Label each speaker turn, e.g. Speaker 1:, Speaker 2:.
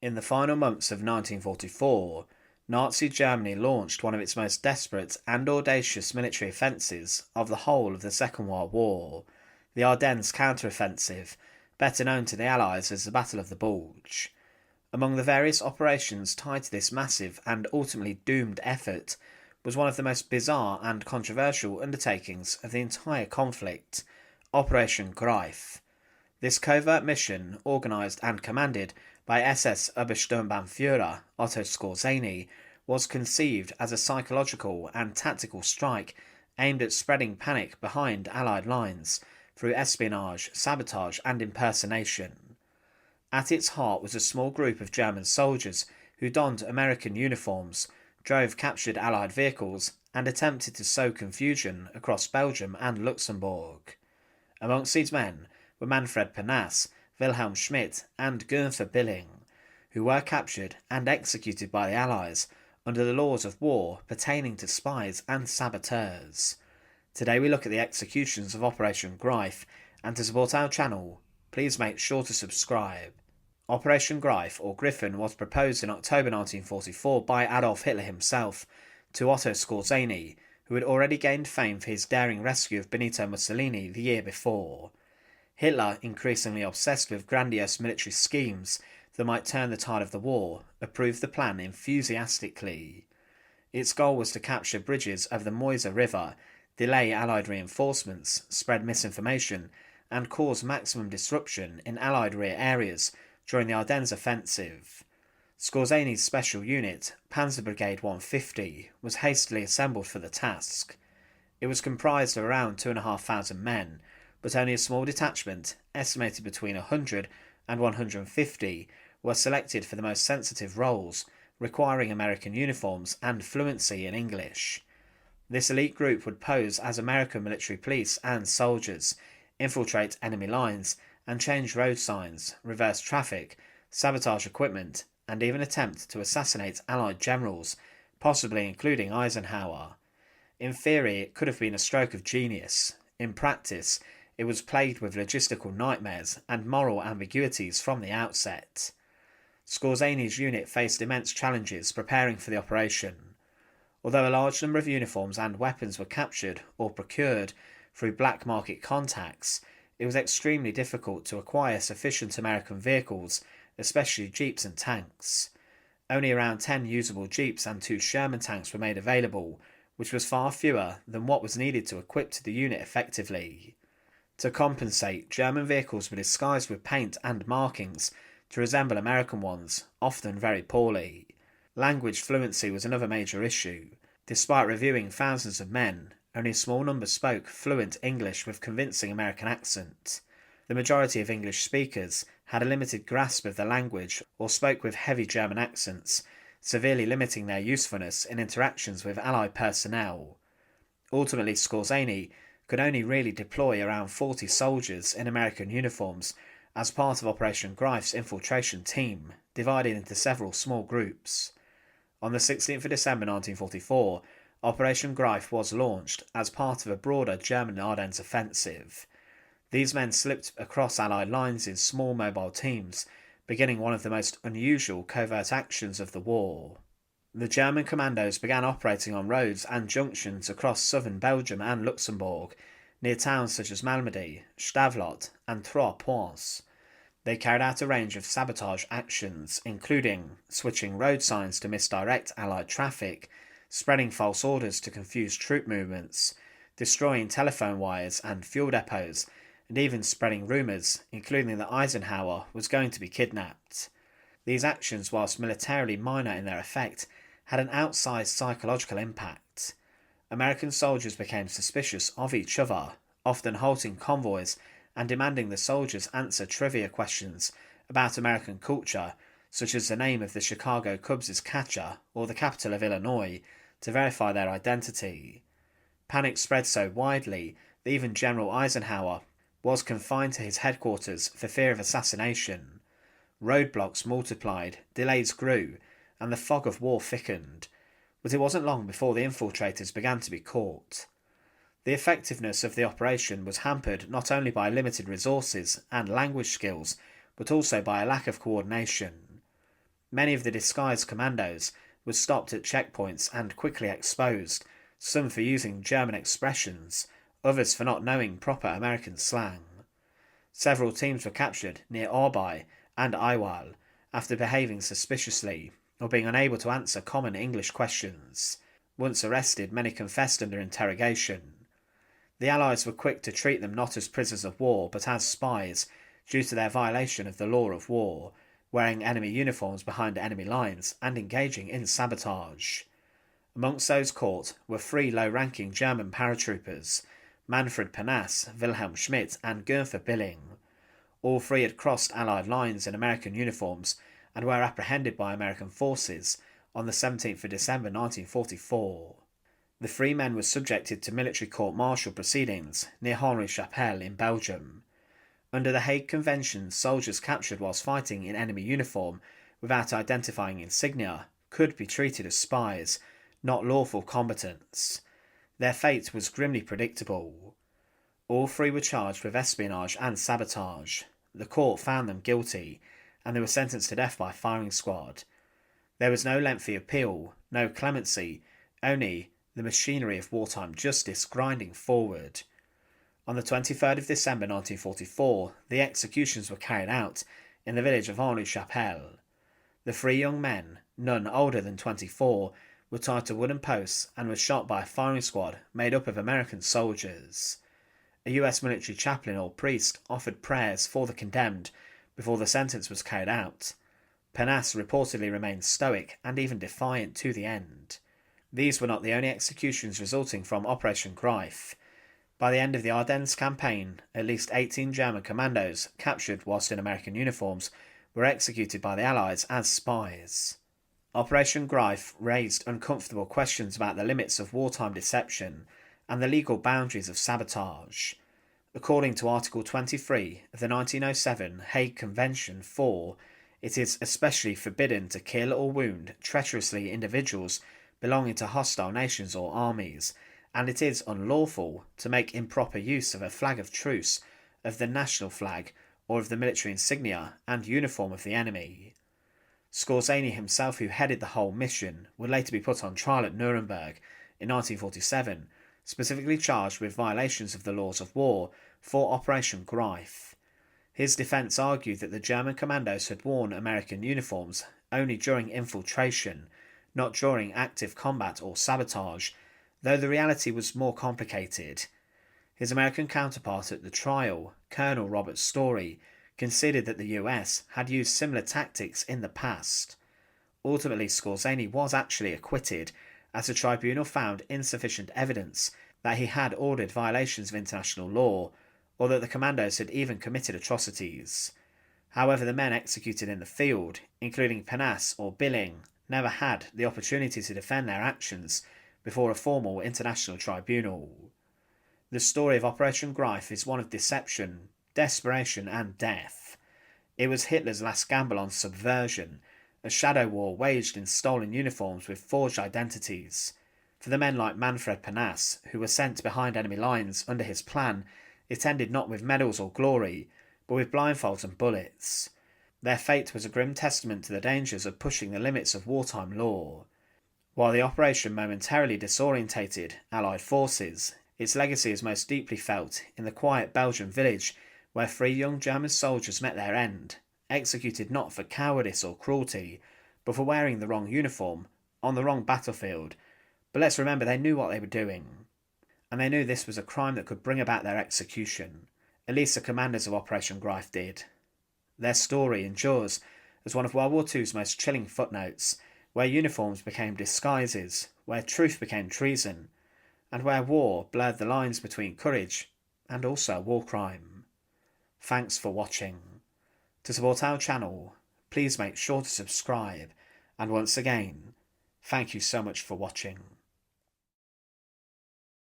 Speaker 1: In the final months of 1944, Nazi Germany launched one of its most desperate and audacious military offensives of the whole of the Second World War, the Ardennes counteroffensive, better known to the Allies as the Battle of the Bulge. Among the various operations tied to this massive and ultimately doomed effort was one of the most bizarre and controversial undertakings of the entire conflict, Operation Greif. This covert mission, organised and commanded by SS Obersturmbannführer Otto Skorzeny, was conceived as a psychological and tactical strike aimed at spreading panic behind Allied lines through espionage, sabotage and impersonation. At its heart was a small group of German soldiers who donned American uniforms, drove captured Allied vehicles and attempted to sow confusion across Belgium and Luxembourg. Amongst these men were Manfred Pernas, Wilhelm Schmidt and Günther Billing, who were captured and executed by the Allies under the laws of war pertaining to spies and saboteurs. Today we look at the executions of Operation Greif, and to support our channel, please make sure to subscribe. Operation Greif, or Griffin, was proposed in October 1944 by Adolf Hitler himself to Otto Skorzeny, who had already gained fame for his daring rescue of Benito Mussolini the year before. Hitler, increasingly obsessed with grandiose military schemes that might turn the tide of the war, approved the plan enthusiastically. Its goal was to capture bridges over the Meuse River, delay Allied reinforcements, spread misinformation, and cause maximum disruption in Allied rear areas during the Ardennes offensive. Skorzeny's special unit, Panzer Brigade 150, was hastily assembled for the task. It was comprised of around 2,500 men, but only a small detachment, estimated between 100 and 150, were selected for the most sensitive roles, requiring American uniforms and fluency in English. This elite group would pose as American military police and soldiers, infiltrate enemy lines, and change road signs, reverse traffic, sabotage equipment, and even attempt to assassinate Allied generals, possibly including Eisenhower. In theory, it could have been a stroke of genius. In practice, it was plagued with logistical nightmares and moral ambiguities from the outset. Skorzeny's unit faced immense challenges preparing for the operation. Although a large number of uniforms and weapons were captured or procured through black market contacts, it was extremely difficult to acquire sufficient American vehicles, especially jeeps and tanks. Only around 10 usable jeeps and 2 Sherman tanks were made available, which was far fewer than what was needed to equip the unit effectively. To compensate, German vehicles were disguised with paint and markings to resemble American ones, often very poorly. Language fluency was another major issue. Despite reviewing thousands of men, only a small number spoke fluent English with convincing American accent. The majority of English speakers had a limited grasp of the language or spoke with heavy German accents, severely limiting their usefulness in interactions with Allied personnel. Ultimately, Skorzeny could only really deploy around 40 soldiers in American uniforms as part of Operation Greif's infiltration team, divided into several small groups. On the 16th of December 1944, Operation Greif was launched as part of a broader German Ardennes offensive. These men slipped across Allied lines in small mobile teams, beginning one of the most unusual covert actions of the war. The German commandos began operating on roads and junctions across southern Belgium and Luxembourg, near towns such as Malmedy, Stavelot, and Trois-Points. They carried out a range of sabotage actions, including switching road signs to misdirect Allied traffic, spreading false orders to confuse troop movements, destroying telephone wires and fuel depots, and even spreading rumours, including that Eisenhower was going to be kidnapped. These actions, whilst militarily minor in their effect, had an outsized psychological impact. American soldiers became suspicious of each other, often halting convoys and demanding the soldiers answer trivia questions about American culture, such as the name of the Chicago Cubs' catcher or the capital of Illinois, to verify their identity. Panic spread so widely that even General Eisenhower was confined to his headquarters for fear of assassination. Roadblocks multiplied, delays grew, and the fog of war thickened, but it wasn't long before the infiltrators began to be caught. The effectiveness of the operation was hampered not only by limited resources and language skills, but also by a lack of coordination. Many of the disguised commandos were stopped at checkpoints and quickly exposed, some for using German expressions, others for not knowing proper American slang. Several teams were captured near Orbai and Iwal after behaving suspiciously or being unable to answer common English questions. Once arrested, many confessed under interrogation. The Allies were quick to treat them not as prisoners of war but as spies due to their violation of the law of war, wearing enemy uniforms behind enemy lines and engaging in sabotage. Amongst those caught were 3 low-ranking German paratroopers, Manfred Pernass, Wilhelm Schmidt and Gunther Billing. All 3 had crossed Allied lines in American uniforms and were apprehended by American forces on the 17th of December 1944. The 3 men were subjected to military court-martial proceedings near Henri-Chapelle in Belgium. Under the Hague Convention, soldiers captured whilst fighting in enemy uniform without identifying insignia could be treated as spies, not lawful combatants. Their fate was grimly predictable. All 3 were charged with espionage and sabotage. The court found them guilty, and they were sentenced to death by firing squad. There was no lengthy appeal, no clemency, only the machinery of wartime justice grinding forward. On the 23rd of December 1944, the executions were carried out in the village of Henri-Chapelle. The 3 young men, none older than 24, were tied to wooden posts and were shot by a firing squad made up of American soldiers. A US military chaplain or priest offered prayers for the condemned before the sentence was carried out. Pernass reportedly remained stoic and even defiant to the end. These were not the only executions resulting from Operation Greif. By the end of the Ardennes campaign, at least 18 German commandos, captured whilst in American uniforms, were executed by the Allies as spies. Operation Greif raised uncomfortable questions about the limits of wartime deception and the legal boundaries of sabotage. According to Article 23 of the 1907 Hague Convention 4, it is especially forbidden to kill or wound treacherously individuals belonging to hostile nations or armies, and it is unlawful to make improper use of a flag of truce, of the national flag, or of the military insignia and uniform of the enemy. Skorzeny himself, who headed the whole mission, would later be put on trial at Nuremberg in 1947, specifically charged with violations of the laws of war for Operation Greif. His defence argued that the German commandos had worn American uniforms only during infiltration, not during active combat or sabotage, though the reality was more complicated. His American counterpart at the trial, Colonel Robert Story, considered that the US had used similar tactics in the past. Ultimately, Skorzeny was actually acquitted, as the tribunal found insufficient evidence that he had ordered violations of international law, or that the commandos had even committed atrocities. However, the men executed in the field, including Pernass or Billing, never had the opportunity to defend their actions before a formal international tribunal. The story of Operation Greif is one of deception, desperation and death. It was Hitler's last gamble on subversion, a shadow war waged in stolen uniforms with forged identities. For the men like Manfred Pernass, who were sent behind enemy lines under his plan, it ended not with medals or glory, but with blindfolds and bullets. Their fate was a grim testament to the dangers of pushing the limits of wartime law. While the operation momentarily disorientated Allied forces, its legacy is most deeply felt in the quiet Belgian village where 3 young German soldiers met their end, executed not for cowardice or cruelty, but for wearing the wrong uniform, on the wrong battlefield. But let's remember, they knew what they were doing. And they knew this was a crime that could bring about their execution. At least the commanders of Operation Greif did. Their story endures as one of World War II's most chilling footnotes, where uniforms became disguises, where truth became treason, and where war blurred the lines between courage and also war crime. Thanks for watching. To support our channel, please make sure to subscribe, and once again, thank you so much for watching.